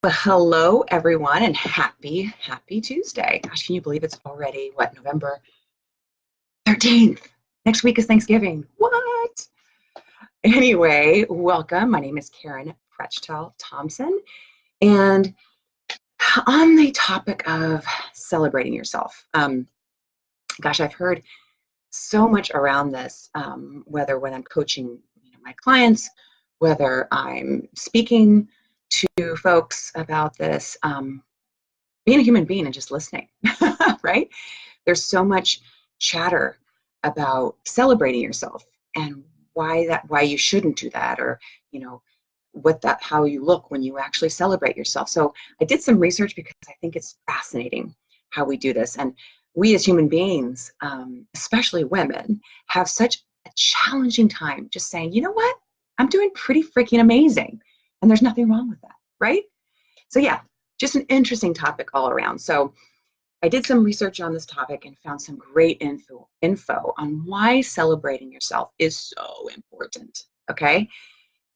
Well, hello, everyone, and happy Tuesday. Gosh, can you believe it's already, November 13th? Next week is Thanksgiving. What? Anyway, welcome. My name is Karen Prechtel Thompson, and on the topic of celebrating yourself, gosh, I've heard so much around this, whether when I'm coaching my clients, whether I'm speaking to folks about this, being a human being and just listening, right? There's so much chatter about celebrating yourself and why you shouldn't do that, or how you look when you actually celebrate yourself. So I did some research because I think it's fascinating how we do this. And we as human beings, especially women, have such a challenging time just saying, you know what? I'm doing pretty freaking amazing. And there's nothing wrong with that, right? So yeah, just an interesting topic all around. So I did some research on this topic and found some great info on why celebrating yourself is so important, okay?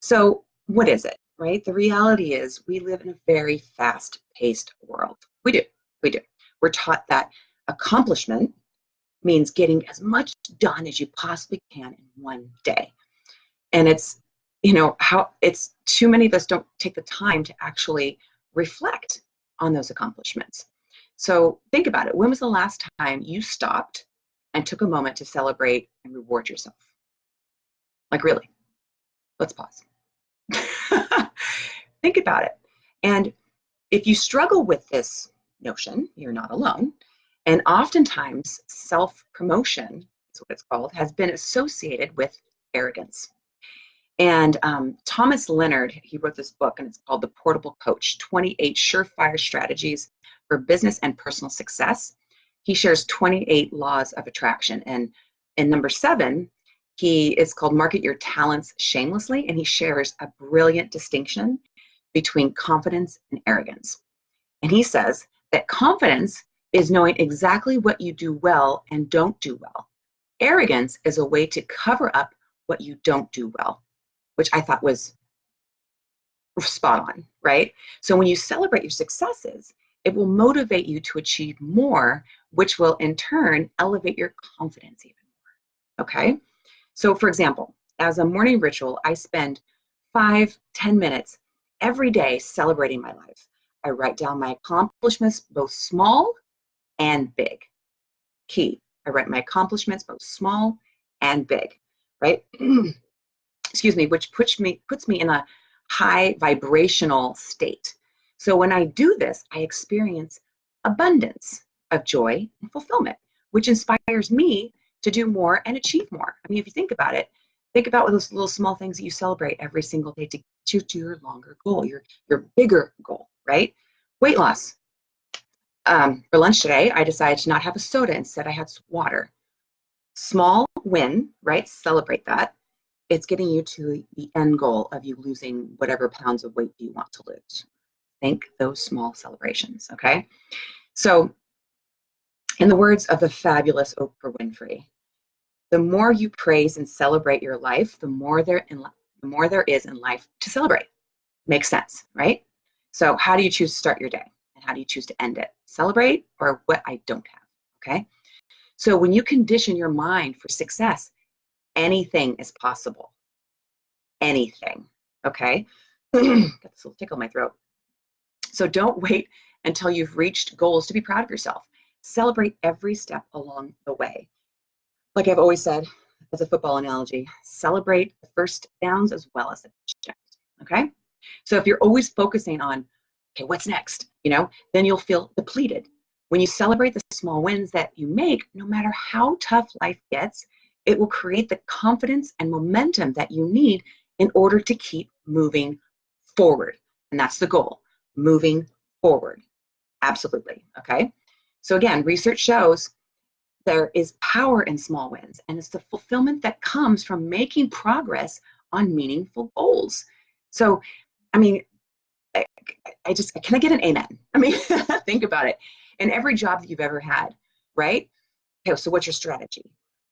So what is it, right? The reality is we live in a very fast-paced world. We do. We're taught that accomplishment means getting as much done as you possibly can in one day. And it's, it's too many of us don't take the time to actually reflect on those accomplishments. So think about it. When was the last time you stopped and took a moment to celebrate and reward yourself? Like, really? Let's pause. Think about it. And if you struggle with this notion, you're not alone. And oftentimes, self-promotion is what it's called, has been associated with arrogance. And Thomas Leonard, he wrote this book, and it's called The Portable Coach, 28 Surefire Strategies for Business and Personal Success. He shares 28 laws of attraction. And in number 7, it's called Market Your Talents Shamelessly, and he shares a brilliant distinction between confidence and arrogance. And he says that confidence is knowing exactly what you do well and don't do well. Arrogance is a way to cover up what you don't do well, which I thought was spot on, right? So when you celebrate your successes, it will motivate you to achieve more, which will in turn elevate your confidence even more, okay? So for example, as a morning ritual, I spend 5-10 minutes every day celebrating my life. I write down my accomplishments, both small and big. Key, I write my accomplishments, both small and big, right? Excuse me, which puts me in a high vibrational state. So when I do this, I experience abundance of joy and fulfillment, which inspires me to do more and achieve more. I mean, if you think about it, think about those little small things that you celebrate every single day to get you to your longer goal, your bigger goal, right? Weight loss. For lunch today, I decided to not have a soda. Instead, I had water. Small win, right? Celebrate that. It's getting you to the end goal of you losing whatever pounds of weight you want to lose. Think those small celebrations, okay? So, in the words of the fabulous Oprah Winfrey, the more you praise and celebrate your life, the more there is in life to celebrate. Makes sense, right? So how do you choose to start your day? And how do you choose to end it? Celebrate or what I don't have, okay? So when you condition your mind for success, anything is possible. Anything, okay? Got this little tickle in my throat. So don't wait until you've reached goals to be proud of yourself. Celebrate every step along the way. Like I've always said, as a football analogy, celebrate the first downs as well as the touchdowns, okay? So if you're always focusing on, okay, what's next, then you'll feel depleted. When you celebrate the small wins that you make, no matter how tough life gets, it will create the confidence and momentum that you need in order to keep moving forward. And that's the goal, moving forward. Absolutely, okay? So again, research shows there is power in small wins, and it's the fulfillment that comes from making progress on meaningful goals. So, I mean, can I get an amen? I mean, think about it. In every job that you've ever had, right? Okay, so what's your strategy?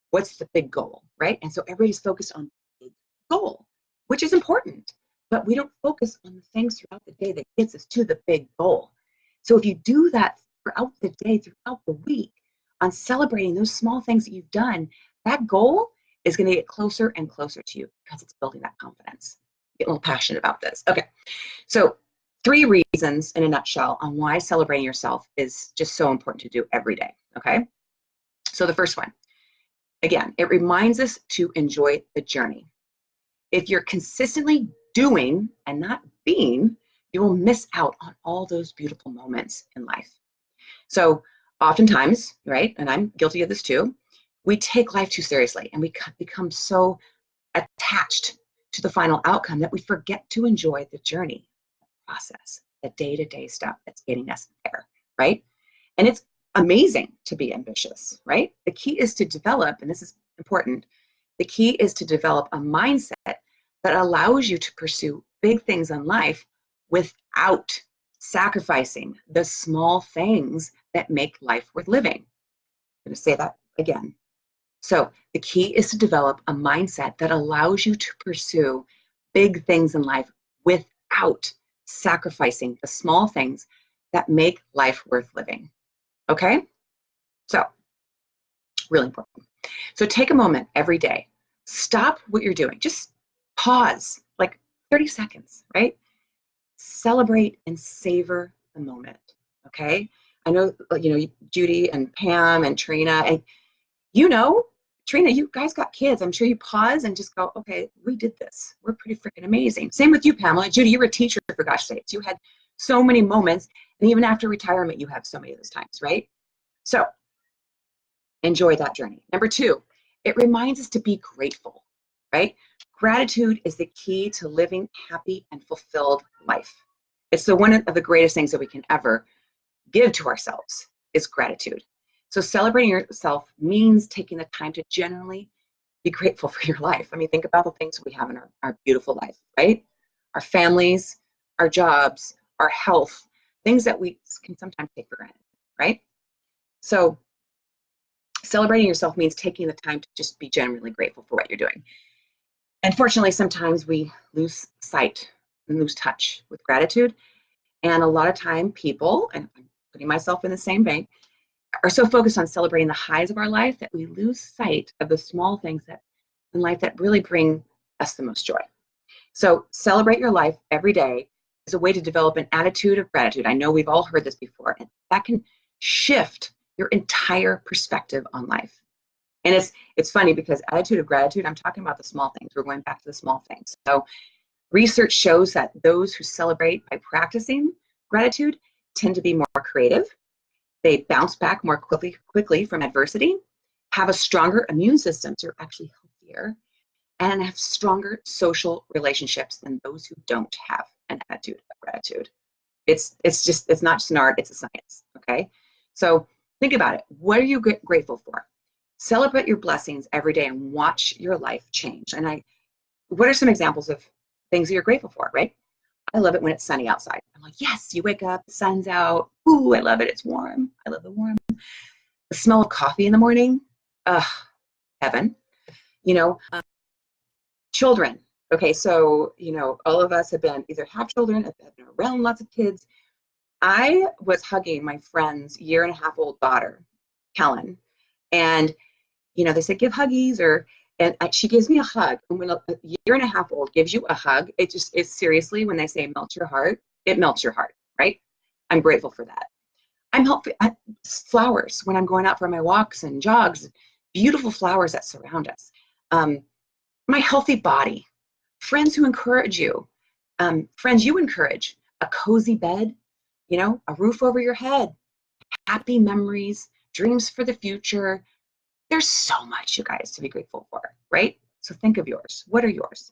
What's the big goal, right? And so everybody's focused on the big goal, which is important. but we don't focus on the things throughout the day that gets us to the big goal. So if you do that throughout the day, throughout the week, on celebrating those small things that you've done, that goal is going to get closer and closer to you because it's building that confidence. Get a little passionate about this. Okay, so 3 reasons in a nutshell on why celebrating yourself is just so important to do every day. Okay, so the first one, again, it reminds us to enjoy the journey. If you're consistently doing and not being, you will miss out on all those beautiful moments in life. So oftentimes, right, and I'm guilty of this too, we take life too seriously and we become so attached to the final outcome that we forget to enjoy the journey, the process, the day-to-day stuff that's getting us there, right? And it's amazing to be ambitious, right? The key is to develop, and this is important, the key is to develop a mindset that allows you to pursue big things in life without sacrificing the small things that make life worth living. I'm going to say that again. So the key is to develop a mindset that allows you to pursue big things in life without sacrificing the small things that make life worth living. Okay? So, really important. So take a moment every day. Stop what you're doing. Just pause, like 30 seconds, right? Celebrate and savor the moment, okay? I know, Judy and Pam and Trina, and Trina, you guys got kids. I'm sure you pause and just go, okay, we did this. We're pretty freaking amazing. Same with you, Pamela. Judy, you were a teacher, for gosh sakes. You had so many moments, and even after retirement, you have so many of those times, right? So enjoy that journey. Number 2, it reminds us to be grateful, right? Gratitude is the key to living happy and fulfilled life. It's one of the greatest things that we can ever give to ourselves is gratitude. So celebrating yourself means taking the time to genuinely be grateful for your life. I mean, think about the things we have in our beautiful life, right? Our families, our jobs, our health, things that we can sometimes take for granted, right? So celebrating yourself means taking the time to just be genuinely grateful for what you're doing. Unfortunately, sometimes we lose sight and lose touch with gratitude. And a lot of time people, and I'm putting myself in the same vein, are so focused on celebrating the highs of our life that we lose sight of the small things that in life that really bring us the most joy. So celebrate your life every day is a way to develop an attitude of gratitude. I know we've all heard this before, and that can shift your entire perspective on life. And it's funny because attitude of gratitude, I'm talking about the small things. We're going back to the small things. So research shows that those who celebrate by practicing gratitude tend to be more creative. They bounce back more quickly from adversity, have a stronger immune system, so you're actually healthier, and have stronger social relationships than those who don't have an attitude of gratitude. It's not just an art, it's a science, okay? So think about it. What are you grateful for? Celebrate your blessings every day and watch your life change. And what are some examples of things that you're grateful for, right? I love it when it's sunny outside. I'm like, yes, you wake up, the sun's out. Ooh, I love it, it's warm. I love the warm. The smell of coffee in the morning, heaven. Children, okay, so, all of us have either have children, have been around lots of kids. I was hugging my friend's 1.5-year-old daughter, Kellen, and they said, give huggies, and she gives me a hug. And when a 1.5-year-old gives you a hug, it seriously, when they say melt your heart, it melts your heart, right? I'm grateful for that. I'm helpful. Flowers, when I'm going out for my walks and jogs, beautiful flowers that surround us. My healthy body, friends who encourage you, friends you encourage, a cozy bed, a roof over your head, happy memories, dreams for the future. There's so much, you guys, to be grateful for, right? So think of yours. What are yours?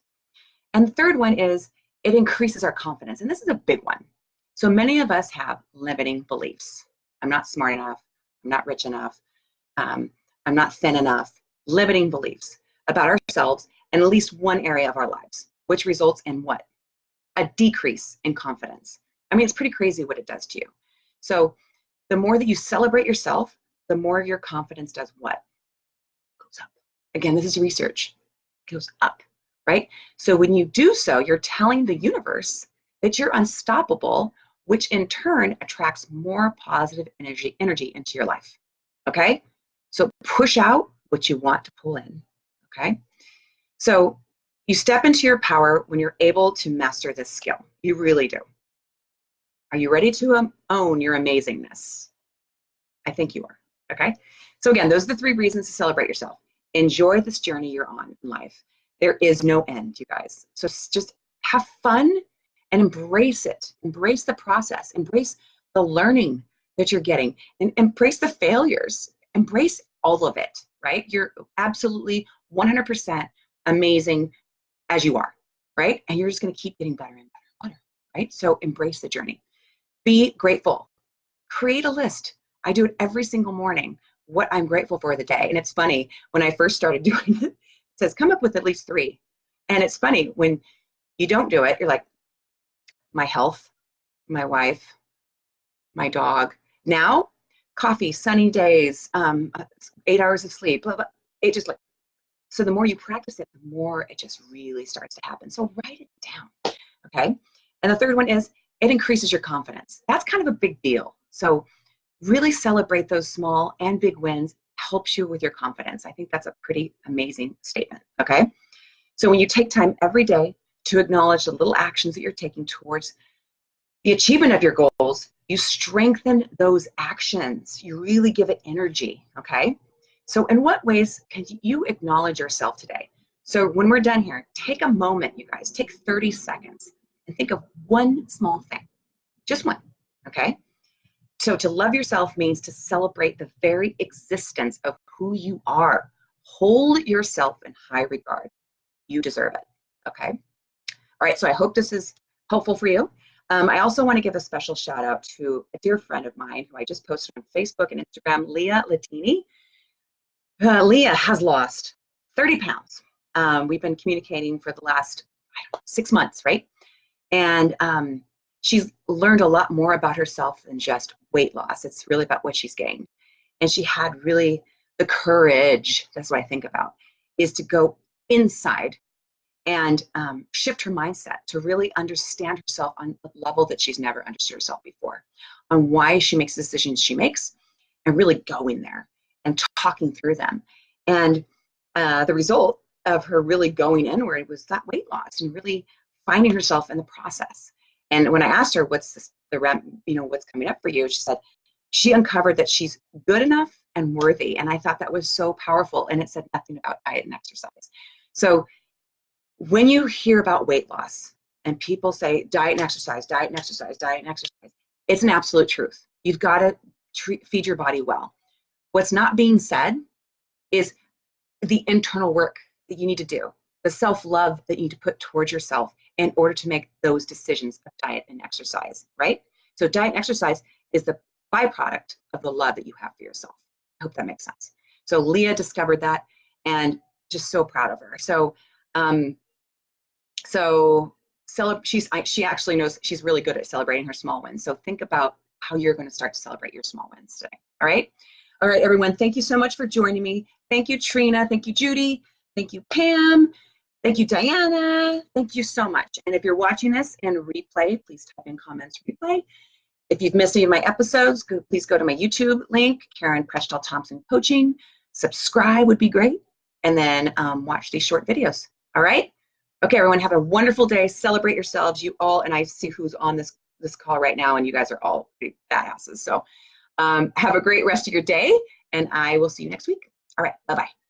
And the third one is it increases our confidence. And this is a big one. So many of us have limiting beliefs. I'm not smart enough. I'm not rich enough. I'm not thin enough. Limiting beliefs about ourselves in at least one area of our lives, which results in what? A decrease in confidence. I mean, it's pretty crazy what it does to you. So the more that you celebrate yourself, the more your confidence does what? Goes up. Again, this is research. It goes up. right? So when you do so, you're telling the universe that you're unstoppable, which in turn attracts more positive energy into your life, okay? So push out what you want to pull in, okay? So you step into your power when you're able to master this skill. You really do. Are you ready to own your amazingness? I think you are, okay? So again, those are the 3 reasons to celebrate yourself. Enjoy this journey you're on in life. There is no end, you guys. So just have fun and embrace it. Embrace the process. Embrace the learning that you're getting, and embrace the failures. Embrace all of it, right? You're absolutely 100% amazing as you are, right? And you're just going to keep getting better and better, right? So embrace the journey. Be grateful. Create a list. I do it every single morning, what I'm grateful for the day. And it's funny, when I first started doing it, it says come up with at least 3. And it's funny, when you don't do it, you're like, my health, my wife, my dog. Now, coffee, sunny days, 8 hours of sleep, blah, blah. It just like, so the more you practice it, the more it just really starts to happen. So write it down, okay? And the 3rd one is it increases your confidence. That's kind of a big deal. So really celebrate those small and big wins, helps you with your confidence. I think that's a pretty amazing statement, okay? So when you take time every day to acknowledge the little actions that you're taking towards the achievement of your goals, you strengthen those actions. You really give it energy, okay? So in what ways can you acknowledge yourself today? So when we're done here, take a moment, you guys, take 30 seconds and think of one small thing, just one, okay? So to love yourself means to celebrate the very existence of who you are. Hold yourself in high regard. You deserve it, okay? All right, so I hope this is helpful for you. I also want to give a special shout out to a dear friend of mine who I just posted on Facebook and Instagram, Leah Latini. Leah has lost 30 pounds. We've been communicating for the last 6 months, right? And she's learned a lot more about herself than just weight loss. It's really about what she's gained. And she had really the courage, that's what I think about, is to go inside and shift her mindset to really understand herself on a level that she's never understood herself before, on why she makes the decisions she makes, and really go in there and talking through them. And the result of her really going inward was that weight loss and really finding herself in the process. And when I asked her, what's what's coming up for you, she said she uncovered that she's good enough and worthy. And I thought that was so powerful. And it said nothing about diet and exercise. So when you hear about weight loss and people say diet and exercise, diet and exercise, diet and exercise, it's an absolute truth. You've got to feed your body well. What's not being said is the internal work that you need to do, the self-love that you need to put towards yourself in order to make those decisions of diet and exercise, right? So diet and exercise is the byproduct of the love that you have for yourself. I hope that makes sense. So Leah discovered that, and just so proud of her. So she actually knows she's really good at celebrating her small wins. So think about how you're going to start to celebrate your small wins today. All right. All right, everyone. Thank you so much for joining me. Thank you, Trina. Thank you, Judy. Thank you, Pam. Thank you, Diana. Thank you so much. And if you're watching this in replay, please type in comments replay. If you've missed any of my episodes, please go to my YouTube link, Karen Preschall Thompson Coaching. Subscribe would be great. And then watch these short videos. All right. Okay, everyone, have a wonderful day. Celebrate yourselves, you all. And I see who's on this call right now, and you guys are all pretty badasses. So have a great rest of your day, and I will see you next week. All right, bye-bye.